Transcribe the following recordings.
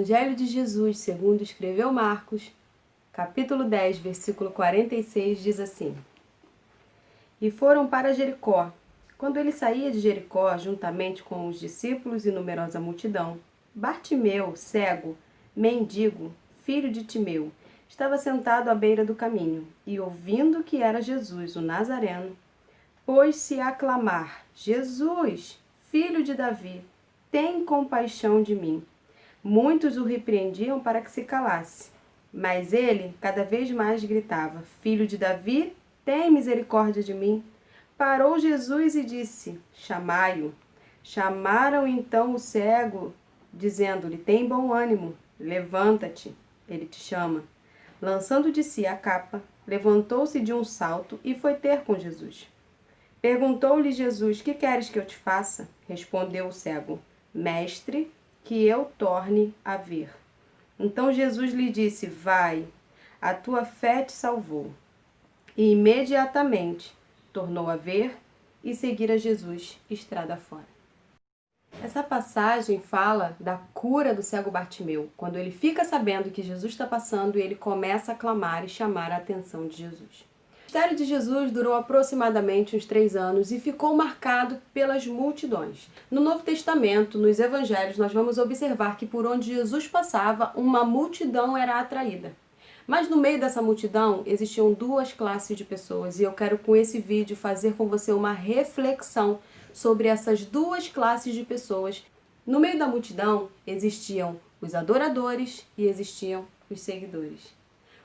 Evangelho de Jesus, segundo escreveu Marcos, capítulo 10, versículo 46, diz assim: E foram para Jericó. Quando ele saía de Jericó, juntamente com os discípulos e numerosa multidão, Bartimeu, cego, mendigo, filho de Timeu, estava sentado à beira do caminho, e ouvindo que era Jesus, o Nazareno, pôs-se a clamar: Jesus, filho de Davi, tem compaixão de mim. Muitos o repreendiam para que se calasse, mas ele cada vez mais gritava: Filho de Davi, tem misericórdia de mim. Parou Jesus e disse: Chamai-o. Chamaram então o cego, dizendo-lhe: Tem bom ânimo, levanta-te, ele te chama. Lançando de si a capa, levantou-se de um salto e foi ter com Jesus. Perguntou-lhe Jesus: Que queres que eu te faça? Respondeu o cego: Mestre, que eu torne a ver. Então Jesus lhe disse: Vai, a tua fé te salvou. E imediatamente tornou a ver e seguir a Jesus estrada fora. Essa passagem fala da cura do cego Bartimeu, quando ele fica sabendo que Jesus está passando e ele começa a clamar e chamar a atenção de Jesus. O ministério de Jesus durou aproximadamente uns 3 anos e ficou marcado pelas multidões. No Novo Testamento, nos Evangelhos, nós vamos observar que por onde Jesus passava, uma multidão era atraída. Mas no meio dessa multidão existiam 2 classes de pessoas e eu quero com esse vídeo fazer com você uma reflexão sobre essas 2 classes de pessoas. No meio da multidão existiam os adoradores e existiam os seguidores.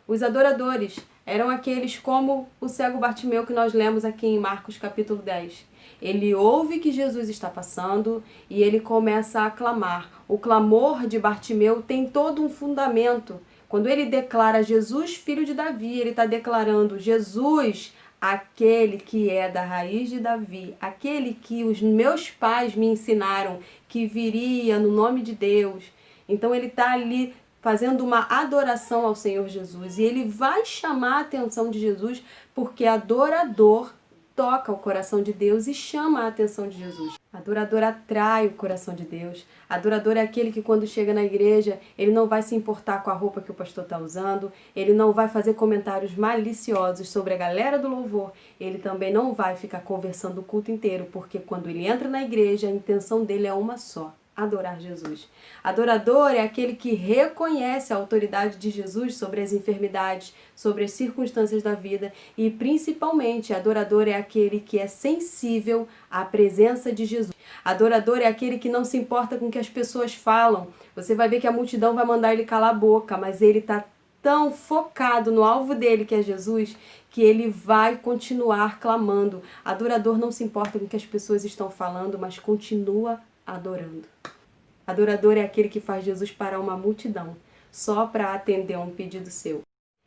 Os adoradores eram aqueles como o cego Bartimeu que nós lemos aqui em Marcos capítulo 10. Ele ouve que Jesus está passando e ele começa a clamar. O clamor de Bartimeu tem todo um fundamento. Quando ele declara Jesus, filho de Davi, ele está declarando Jesus, aquele que é da raiz de Davi, aquele que os meus pais me ensinaram que viria no nome de Deus. Então ele está ali fazendo uma adoração ao Senhor Jesus. E ele vai chamar a atenção de Jesus porque adorador toca o coração de Deus e chama a atenção de Jesus. Adorador atrai o coração de Deus. Adorador é aquele que quando chega na igreja, ele não vai se importar com a roupa que o pastor está usando, ele não vai fazer comentários maliciosos sobre a galera do louvor, ele também não vai ficar conversando o culto inteiro, porque quando ele entra na igreja, a intenção dele é uma só: adorar Jesus. Adorador é aquele que reconhece a autoridade de Jesus sobre as enfermidades, sobre as circunstâncias da vida e, principalmente, adorador é aquele que é sensível à presença de Jesus. Adorador é aquele que não se importa com o que as pessoas falam. Você vai ver que a multidão vai mandar ele calar a boca, mas ele está tão focado no alvo dele, que é Jesus, que ele vai continuar clamando. Adorador não se importa com o que as pessoas estão falando, mas continua adorando. Adorador é aquele que faz Jesus parar uma multidão só para atender um pedido seu.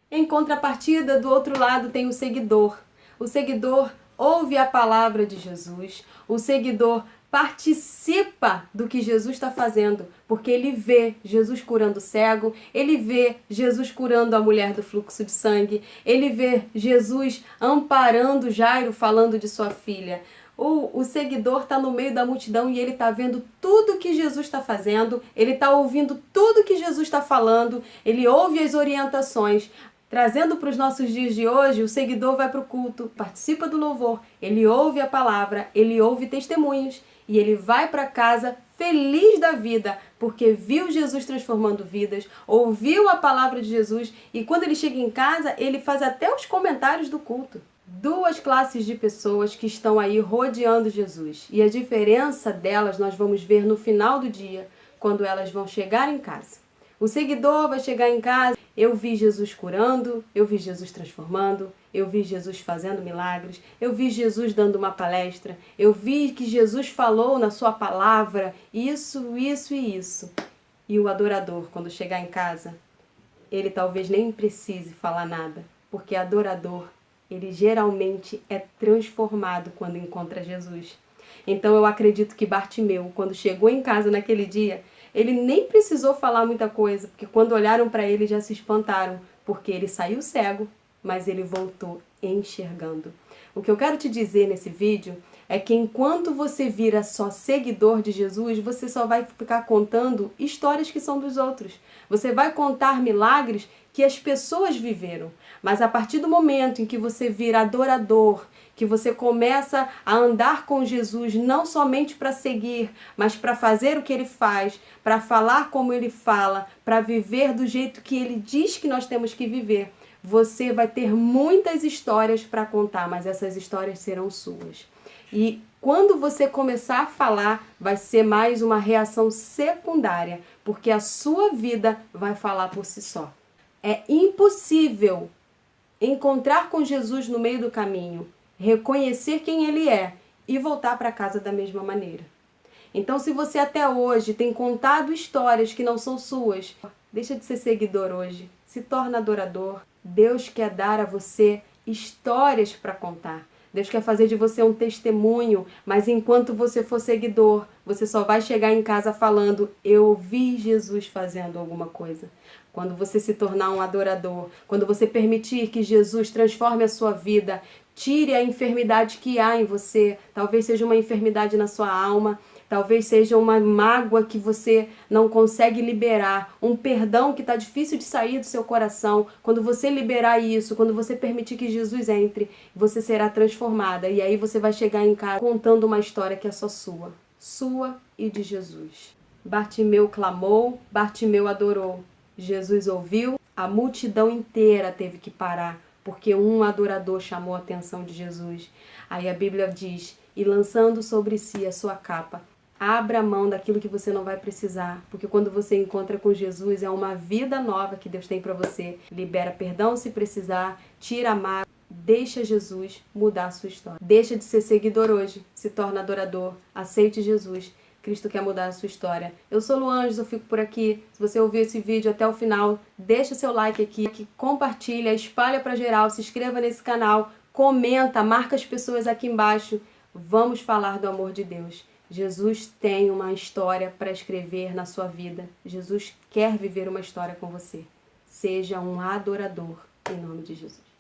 Em contrapartida, do outro lado tem o seguidor. O seguidor ouve a palavra de Jesus, o seguidor participa do que Jesus está fazendo, porque ele vê Jesus curando o cego, ele vê Jesus curando a mulher do fluxo de sangue, ele vê Jesus amparando Jairo falando de sua filha. O seguidor está no meio da multidão e ele está vendo tudo que Jesus está fazendo, ele está ouvindo tudo que Jesus está falando, ele ouve as orientações. Trazendo para os nossos dias de hoje, o seguidor vai para o culto, participa do louvor, ele ouve a palavra, ele ouve testemunhos e ele vai para casa feliz da vida, porque viu Jesus transformando vidas, ouviu a palavra de Jesus e quando ele chega em casa, ele faz até os comentários do culto. 2 classes de pessoas que estão aí rodeando Jesus. E a diferença delas nós vamos ver no final do dia, quando elas vão chegar em casa. O seguidor vai chegar em casa: eu vi Jesus curando, eu vi Jesus transformando, eu vi Jesus fazendo milagres, eu vi Jesus dando uma palestra, eu vi que Jesus falou na sua palavra isso, isso e isso. E o adorador, quando chegar em casa, ele talvez nem precise falar nada, porque adorador, ele geralmente é transformado quando encontra Jesus. Então eu acredito que Bartimeu, quando chegou em casa naquele dia, ele nem precisou falar muita coisa, porque quando olharam para ele já se espantaram, porque ele saiu cego, mas ele voltou enxergando. O que eu quero te dizer nesse vídeo é que enquanto você vira só seguidor de Jesus, você só vai ficar contando histórias que são dos outros. Você vai contar milagres que as pessoas viveram. Mas a partir do momento em que você vira adorador, que você começa a andar com Jesus não somente para seguir, mas para fazer o que ele faz, para falar como ele fala, para viver do jeito que ele diz que nós temos que viver, você vai ter muitas histórias para contar, mas essas histórias serão suas. E quando você começar a falar, vai ser mais uma reação secundária, porque a sua vida vai falar por si só. É impossível encontrar com Jesus no meio do caminho, reconhecer quem ele é e voltar para casa da mesma maneira. Então, se você até hoje tem contado histórias que não são suas, deixa de ser seguidor hoje, se torna adorador. Deus quer dar a você histórias para contar. Deus quer fazer de você um testemunho, mas enquanto você for seguidor, você só vai chegar em casa falando: eu vi Jesus fazendo alguma coisa. Quando você se tornar um adorador, quando você permitir que Jesus transforme a sua vida, tire a enfermidade que há em você, talvez seja uma enfermidade na sua alma, talvez seja uma mágoa que você não consegue liberar, um perdão que está difícil de sair do seu coração. Quando você liberar isso, quando você permitir que Jesus entre, você será transformada. E aí você vai chegar em casa contando uma história que é só sua e de Jesus. Bartimeu clamou, Bartimeu adorou. Jesus ouviu, a multidão inteira teve que parar, porque um adorador chamou a atenção de Jesus. Aí a Bíblia diz: e lançando sobre si a sua capa, abra mão daquilo que você não vai precisar, porque quando você encontra com Jesus é uma vida nova que Deus tem para você. Libera perdão se precisar, tira a mágoa, deixa Jesus mudar a sua história. Deixa de ser seguidor hoje, se torna adorador, aceite Jesus. Cristo quer mudar a sua história. Eu sou Luanges, eu fico por aqui. Se você ouviu esse vídeo até o final, deixa seu like aqui, compartilha, espalha para geral, se inscreva nesse canal, comenta, marca as pessoas aqui embaixo. Vamos falar do amor de Deus. Jesus tem uma história para escrever na sua vida. Jesus quer viver uma história com você. Seja um adorador, em nome de Jesus.